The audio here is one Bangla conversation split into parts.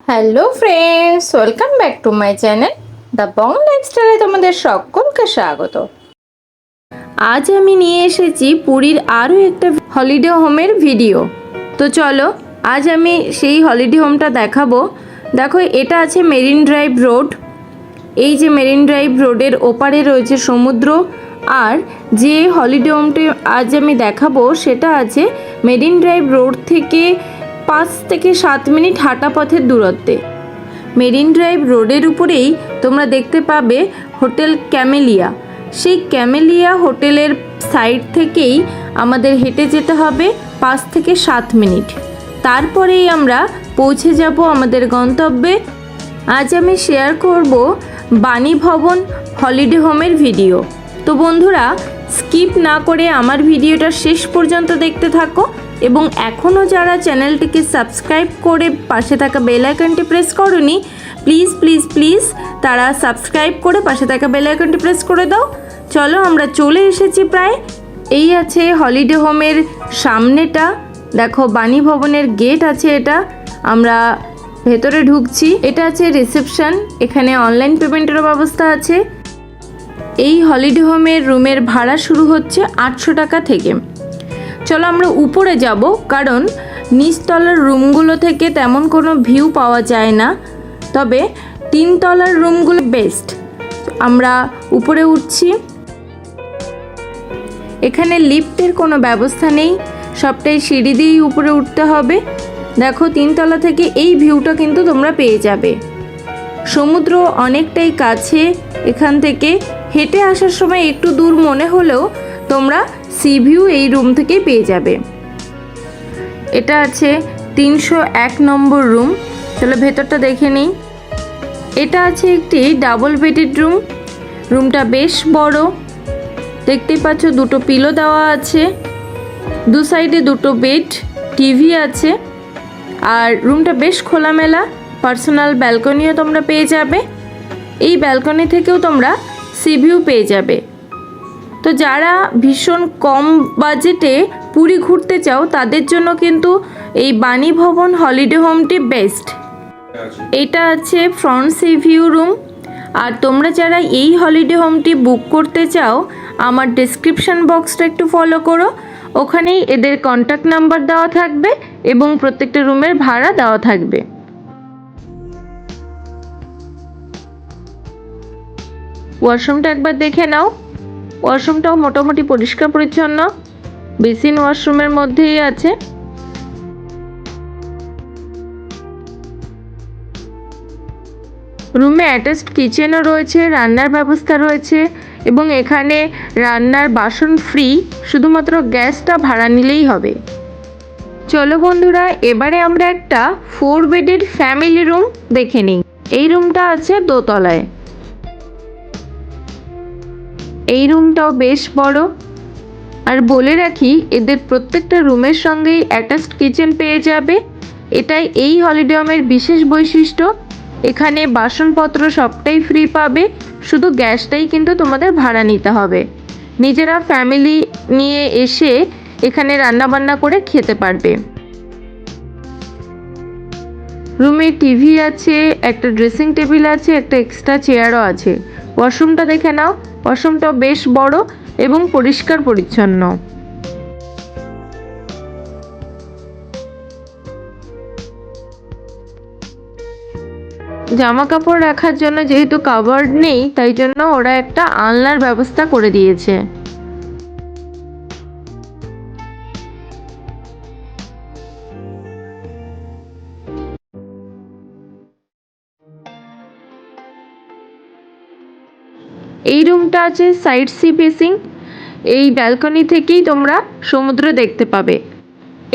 Hello friends, welcome back to my channel the Bong লাইফস্টাইলে তোমাদের সকলকে স্বাগত। আজ আমি নিয়ে এসেছি পুরীর আরও একটা হলিডে হোমের ভিডিও। তো চলো আজ আমি সেই হলিডে হোমটা দেখাবো। দেখো, এটা আছে মেরিন ড্রাইভ রোড। এই যে মেরিন ড্রাইভ রোডের ওপারে রয়েছে সমুদ্র, আর যে হলিডে হোমটি আজ আমি দেখাবো সেটা আছে মেরিন ড্রাইভ রোড থেকে 5 থেকে 7 মিনিট হাঁটা পথের দূরত্বে। মেরিন ড্রাইভ রোডের উপরেই তোমরা দেখতে পাবে হোটেল ক্যামেলিয়া। সেই ক্যামেলিয়া হোটেলের সাইড থেকেই আমাদের হেঁটে যেতে হবে 5 থেকে 7 মিনিট। তারপরেই আমরা পৌঁছে যাব আমাদের গন্তব্যে। আজ আমি শেয়ার করব বাণী ভবন হলিডে হোমের ভিডিও। তো বন্ধুরা, স্কিপ না করে আমার ভিডিওটা শেষ পর্যন্ত দেখতে থাকো, এবং এখনও যারা চ্যানেলটিকে সাবস্ক্রাইব করে পাশে থাকা বেল আইকনটি প্রেস করোনি, প্লিজ প্লিজ প্লিজ তারা সাবস্ক্রাইব করে পাশে থাকা বেল আইকনটি প্রেস করে দাও। চলো, আমরা চলে এসেছি প্রায়। এই আছে হলিডে হোমের সামনেটা। দেখো, বাণী ভবনের গেট আছে, এটা আমরা ভেতরে ঢুকছি। এটা আছে রিসেপশন, এখানে অনলাইন পেমেন্টেরও ব্যবস্থা আছে। এই হলিডে হোমের রুমের ভাড়া শুরু হচ্ছে 800 টাকা থেকে। চলো আমরা উপরে যাব, কারণ নিচতলার রুমগুলো থেকে তেমন কোনো ভিউ পাওয়া যায় না, তবে 3 তলার রুমগুলো বেস্ট। আমরা উপরে উঠছি। এখানে লিফটের কোনো ব্যবস্থা নেই, সবটাই সিঁড়ি দিয়েই উপরে উঠতে হবে। দেখো, 3 তলা থেকে এই ভিউটা কিন্তু তোমরা পেয়ে যাবে। সমুদ্র অনেকটাই কাছে, এখান থেকে হেঁটে আসার সময় একটু দূর মনে হলেও তোমরা সি ভিউ এই রুম থেকেই পেয়ে যাবে। এটা আছে 301 নম্বর রুম। চলো ভেতরটা দেখে নিই। এটা আছে একটি ডাবল বেডেড রুম। রুমটা বেশ বড়, দেখতেই পাচ্ছ, 2টো পিলো দেওয়া আছে, দু সাইডে 2টো বেড, টিভি আছে, আর রুমটা বেশ খোলামেলা। পার্সোনাল ব্যালকনিও তোমরা পেয়ে যাবে। এই ব্যালকনি থেকেও তোমরা সি ভিউ পেয়ে যাবে। তো যারা ভীষণ কম বাজেটে পুরী ঘুরতে চাও তাদের জন্য কিন্তু এই বাণী ভবন হলিডে হোমটি বেস্ট। এটা আছে ফ্রন্ট সি ভিউ রুম। আর তোমরা যারা এই হলিডে হোমটি বুক করতে চাও, আমার ডেসক্রিপশন বক্সটা একটু ফলো করো, ওখানেই এদের কন্ট্যাক্ট নাম্বার দেওয়া থাকবে এবং প্রত্যেকটা রুমের ভাড়া দেওয়া থাকবে। ওয়াশরুমটা একবার দেখে নাও। ওয়াশরুমটাও মোটামুটি পরিষ্কার পরিচ্ছন্ন, বেসিন ওয়াশরুমের মধ্যেই আছে। রুমে অ্যাটাচড কিচেনও রয়েছে, রান্নার ব্যবস্থা রয়েছে, এবং এখানে রান্নার বাসন ফ্রি, শুধুমাত্র গ্যাসটা ভাড়া নিলেই হবে। চলো বন্ধুরা, এবারে আমরা একটা 4 বেডের ফ্যামিলি রুম দেখে নিই। এই রুমটা আছে 2 তলায়। এই রুমটাও বেশ বড়। আর বলে রাখি, এদের প্রত্যেকটা রুমের সঙ্গেই অ্যাটাচড কিচেন পেয়ে যাবে। এটাই এই হলিডে হোমের বিশেষ বৈশিষ্ট্য। এখানে বাসনপত্র সবটাই ফ্রি পাবে, শুধু গ্যাসটাই কিন্তু তোমাদের ভাড়া নিতে হবে। নিজেরা ফ্যামিলি নিয়ে এসে এখানে রান্নাবান্না করে খেতে পারবে। রুমে টিভি আছে, একটা ড্রেসিং টেবিল আছে, একটা এক্সট্রা চেয়ারও আছে। ওয়াশরুমটা দেখে নাও। ওয়াশরুমটাও বেশ বড় এবং পরিষ্কার পরিচ্ছন্ন। জামা কাপড় রাখার জন্য যেহেতু কাভার্ড নেই, তাই জন্য ওরা একটা আলনার ব্যবস্থা করে দিয়েছে। এই রুমটা আছে সাইড সি ফেসিং। এই ব্যালকনি থেকেই তোমরা সমুদ্র দেখতে পাবে।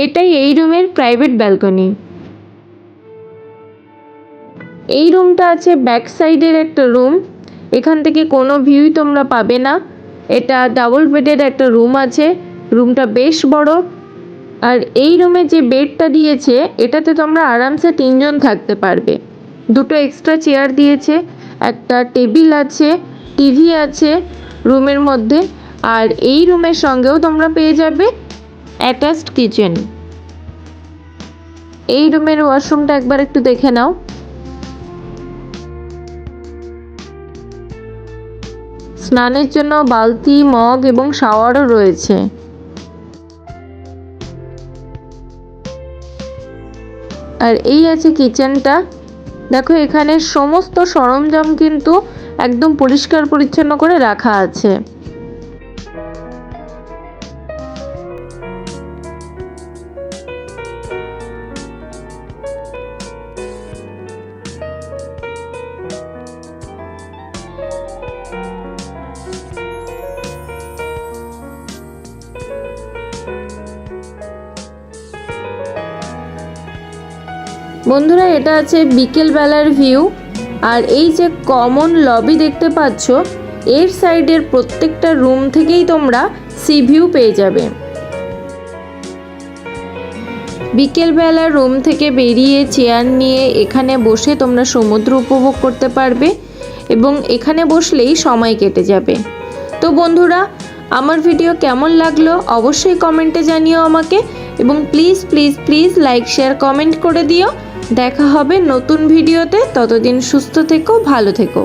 এটাই এই রুমের প্রাইভেট ব্যালকনি। এই রুমটা আছে ব্যাক সাইডের একটা রুম। এখান থেকে কোনো ভিউই তোমরা পাবে না। এটা ডাবল বেডের একটা রুম আছে। রুমটা বেশ বড়। আর এই রুমে যে বেডটা দিয়েছে, এটাতে তোমরা আরামসে 3 জন থাকতে পারবে। 2টো এক্সট্রা চেয়ার দিয়েছে, একটা টেবিল আছে, টিভি আছে রুমের মধ্যে। আর এই রুমের সঙ্গেও তোমরা পেয়ে যাবে অ্যাটাচড কিচেন। এই রুমের ওয়াশরুমটা একবার একটু দেখে নাও। স্নানের জন্য বালতি, মগ এবং শাওয়ারও রয়েছে। আর এই আছে কিচেনটা। দেখো এখানে সমস্ত সরঞ্জাম কিন্তু একদম পরিষ্কার পরিচ্ছন্ন করে রাখা আছে। বন্ধুরা, এটা আছে বিকেল বেলার ভিউ। আর এই যে কমন লবি দেখতে পাচ্ছ, এর সাইডের প্রত্যেকটা রুম থেকেই তোমরা সি ভিউ পেয়ে যাবে। বিকেল বেলা রুম থেকে বেরিয়ে চেয়ার নিয়ে এখানে বসে তোমরা সমুদ্র উপভোগ করতে পারবে এবং এখানে বসলেই সময় কেটে যাবে। তো বন্ধুরা, আমার ভিডিও কেমন লাগলো অবশ্যই কমেন্টে জানিও আমাকে, এবং please please please like, share, comment করে দিও। দেখা হবে নতুন ভিডিওতে। ততদিন সুস্থ থেকো, ভালো থেকো।